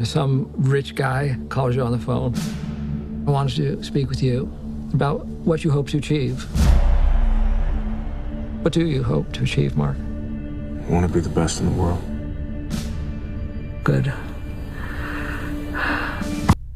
Some rich guy calls you on the phone. I wanted to speak with you about what you hope to achieve. What do you hope to achieve, Mark? I want to be the best in the world. Good.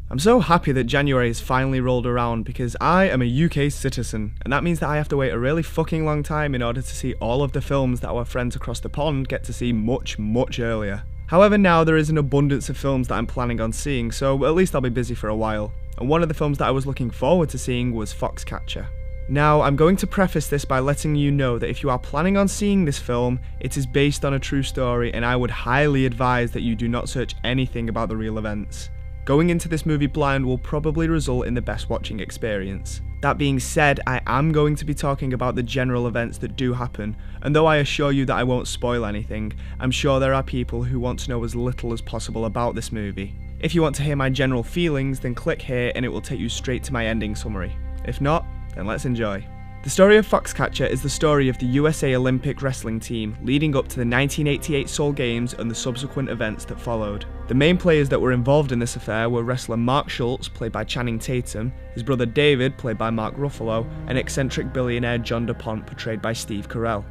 I'm so happy that January has finally rolled around because I am a UK citizen, and that means that I have to wait a really fucking long time in order to see all of the films that our friends across the pond get to see much, much earlier. However, now there is an abundance of films that I'm planning on seeing, so at least I'll be busy for a while. And one of the films that I was looking forward to seeing was Foxcatcher. Now, I'm going to preface this by letting you know that if you are planning on seeing this film, it is based on a true story, and I would highly advise that you do not search anything about the real events. Going into this movie blind will probably result in the best watching experience. That being said, I am going to be talking about the general events that do happen, and though I assure you that I won't spoil anything, I'm sure there are people who want to know as little as possible about this movie. If you want to hear my general feelings, then click here and it will take you straight to my ending summary. If not, then let's enjoy. The story of Foxcatcher is the story of the USA Olympic wrestling team leading up to the 1988 Seoul Games and the subsequent events that followed. The main players that were involved in this affair were wrestler Mark Schultz, played by Channing Tatum, his brother David, played by Mark Ruffalo, and eccentric billionaire John DuPont, portrayed by Steve Carell.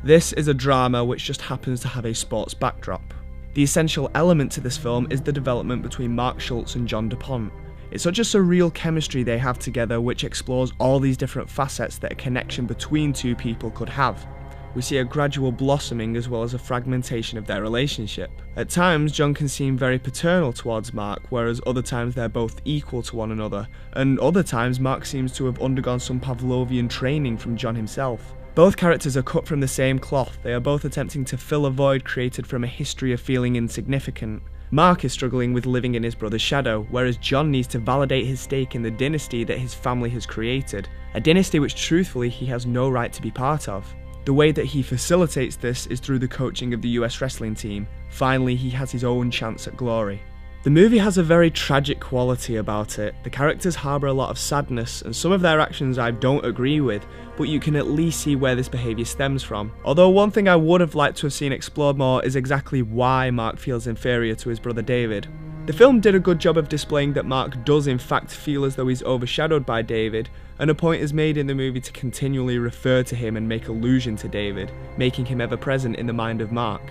This is a drama which just happens to have a sports backdrop. The essential element to this film is the development between Mark Schultz and John DuPont. It's such a surreal chemistry they have together which explores all these different facets that a connection between two people could have. We see a gradual blossoming as well as a fragmentation of their relationship. At times, John can seem very paternal towards Mark, whereas other times they're both equal to one another, and other times Mark seems to have undergone some Pavlovian training from John himself. Both characters are cut from the same cloth. They are both attempting to fill a void created from a history of feeling insignificant. Mark is struggling with living in his brother's shadow, whereas John needs to validate his stake in the dynasty that his family has created, a dynasty which truthfully he has no right to be part of. The way that he facilitates this is through the coaching of the US wrestling team. Finally, he has his own chance at glory. The movie has a very tragic quality about it. The characters harbour a lot of sadness, and some of their actions I don't agree with, but you can at least see where this behaviour stems from. Although one thing I would have liked to have seen explored more is exactly why Mark feels inferior to his brother David. The film did a good job of displaying that Mark does in fact feel as though he's overshadowed by David, and a point is made in the movie to continually refer to him and make allusion to David, making him ever present in the mind of Mark.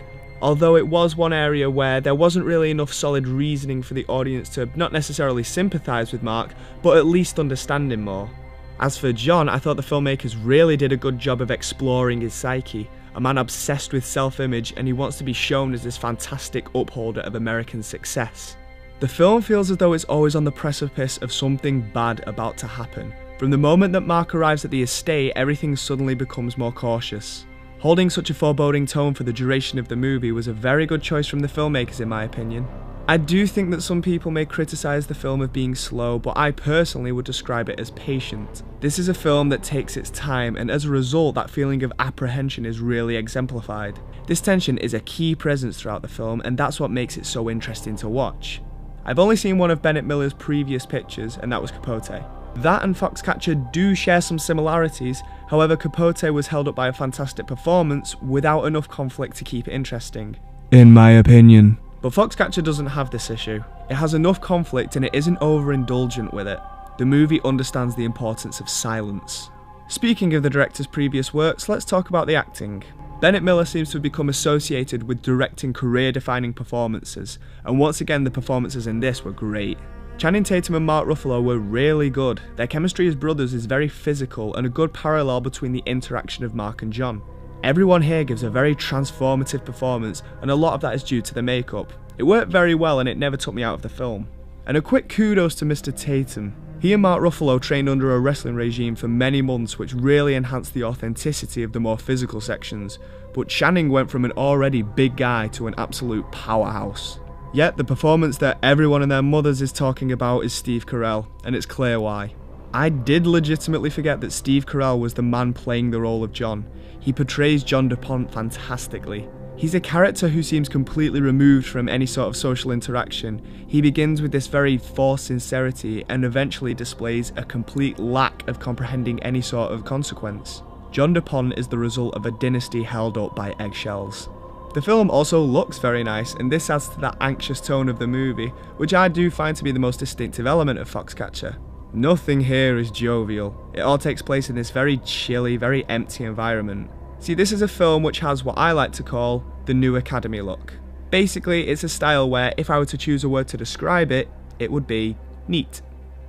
Although it was one area where there wasn't really enough solid reasoning for the audience to not necessarily sympathise with Mark, but at least understand him more. As for John, I thought the filmmakers really did a good job of exploring his psyche, a man obsessed with self-image, and he wants to be shown as this fantastic upholder of American success. The film feels as though it's always on the precipice of something bad about to happen. From the moment that Mark arrives at the estate, everything suddenly becomes more cautious. Holding such a foreboding tone for the duration of the movie was a very good choice from the filmmakers in my opinion. I do think that some people may criticise the film of being slow, but I personally would describe it as patient. This is a film that takes its time, and as a result that feeling of apprehension is really exemplified. This tension is a key presence throughout the film, and that's what makes it so interesting to watch. I've only seen one of Bennett Miller's previous pictures, and that was Capote. That and Foxcatcher do share some similarities, however Capote was held up by a fantastic performance without enough conflict to keep it interesting, in my opinion. But Foxcatcher doesn't have this issue. It has enough conflict and it isn't overindulgent with it. The movie understands the importance of silence. Speaking of the director's previous works, let's talk about the acting. Bennett Miller seems to have become associated with directing career-defining performances, and once again the performances in this were great. Channing Tatum and Mark Ruffalo were really good. Their chemistry as brothers is very physical and a good parallel between the interaction of Mark and John. Everyone here gives a very transformative performance, and a lot of that is due to the makeup. It worked very well and it never took me out of the film. And a quick kudos to Mr. Tatum. He and Mark Ruffalo trained under a wrestling regime for many months which really enhanced the authenticity of the more physical sections, but Channing went from an already big guy to an absolute powerhouse. Yet the performance that everyone and their mothers is talking about is Steve Carell, and it's clear why. I did legitimately forget that Steve Carell was the man playing the role of John. He portrays John DuPont fantastically. He's a character who seems completely removed from any sort of social interaction. He begins with this very forced sincerity and eventually displays a complete lack of comprehending any sort of consequence. John DuPont is the result of a dynasty held up by eggshells. The film also looks very nice, and this adds to that anxious tone of the movie, which I do find to be the most distinctive element of Foxcatcher. Nothing here is jovial. It all takes place in this very chilly, very empty environment. See, this is a film which has what I like to call the New Academy look. Basically, it's a style where if I were to choose a word to describe it, it would be neat.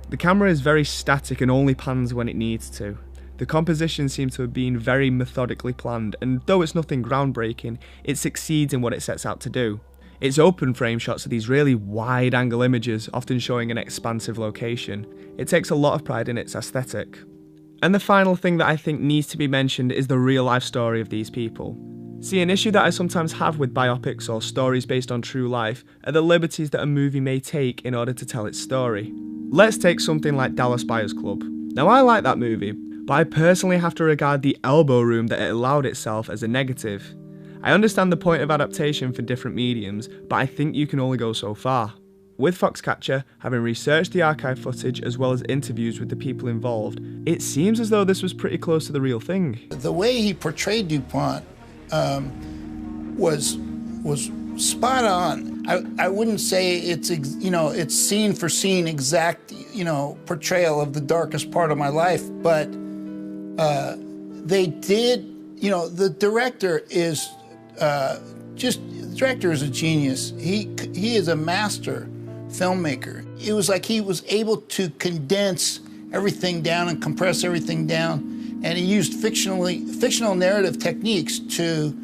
The camera is very static and only pans when it needs to. The composition seems to have been very methodically planned, and though it's nothing groundbreaking, it succeeds in what it sets out to do. Its open frame shots are these really wide angle images, often showing an expansive location. It takes a lot of pride in its aesthetic. And the final thing that I think needs to be mentioned is the real life story of these people. See, an issue that I sometimes have with biopics or stories based on true life are the liberties that a movie may take in order to tell its story. Let's take something like Dallas Buyers Club. Now, I like that movie, but I personally have to regard the elbow room that it allowed itself as a negative. I understand the point of adaptation for different mediums, but I think you can only go so far. With Foxcatcher, having researched the archive footage as well as interviews with the people involved, it seems as though this was pretty close to the real thing. The way he portrayed DuPont was spot on. I wouldn't say it's scene for scene exact portrayal of the darkest part of my life, but they did. The director is the director is a genius. He is a master filmmaker. It was like he was able to condense everything down and compress everything down, and he used fictional narrative techniques to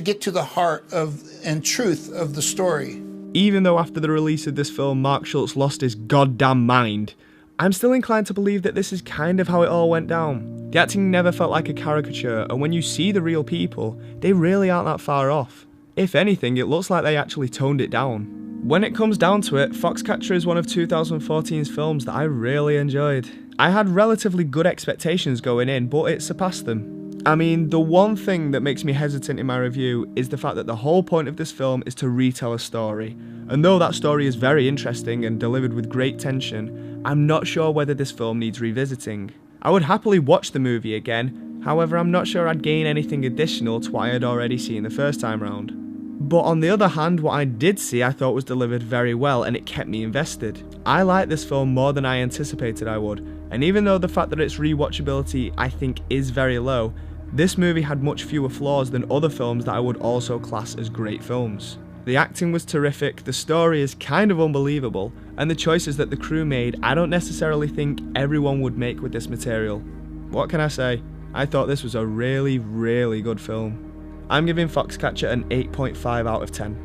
get to the heart of and truth of the story. Even though after the release of this film Mark Schultz lost his goddamn mind, I'm still inclined to believe that this is kind of how it all went down. The acting never felt like a caricature, and when you see the real people, they really aren't that far off. If anything, it looks like they actually toned it down. When it comes down to it, Foxcatcher is one of 2014's films that I really enjoyed. I had relatively good expectations going in, but it surpassed them. I mean, the one thing that makes me hesitant in my review is the fact that the whole point of this film is to retell a story. And though that story is very interesting and delivered with great tension, I'm not sure whether this film needs revisiting. I would happily watch the movie again, however I'm not sure I'd gain anything additional to what I had already seen the first time round. But on the other hand, what I did see I thought was delivered very well, and it kept me invested. I liked this film more than I anticipated I would, and even though the fact that its rewatchability I think is very low, this movie had much fewer flaws than other films that I would also class as great films. The acting was terrific, the story is kind of unbelievable, and the choices that the crew made I don't necessarily think everyone would make with this material. What can I say? I thought this was a really, really good film. I'm giving Foxcatcher an 8.5 out of 10.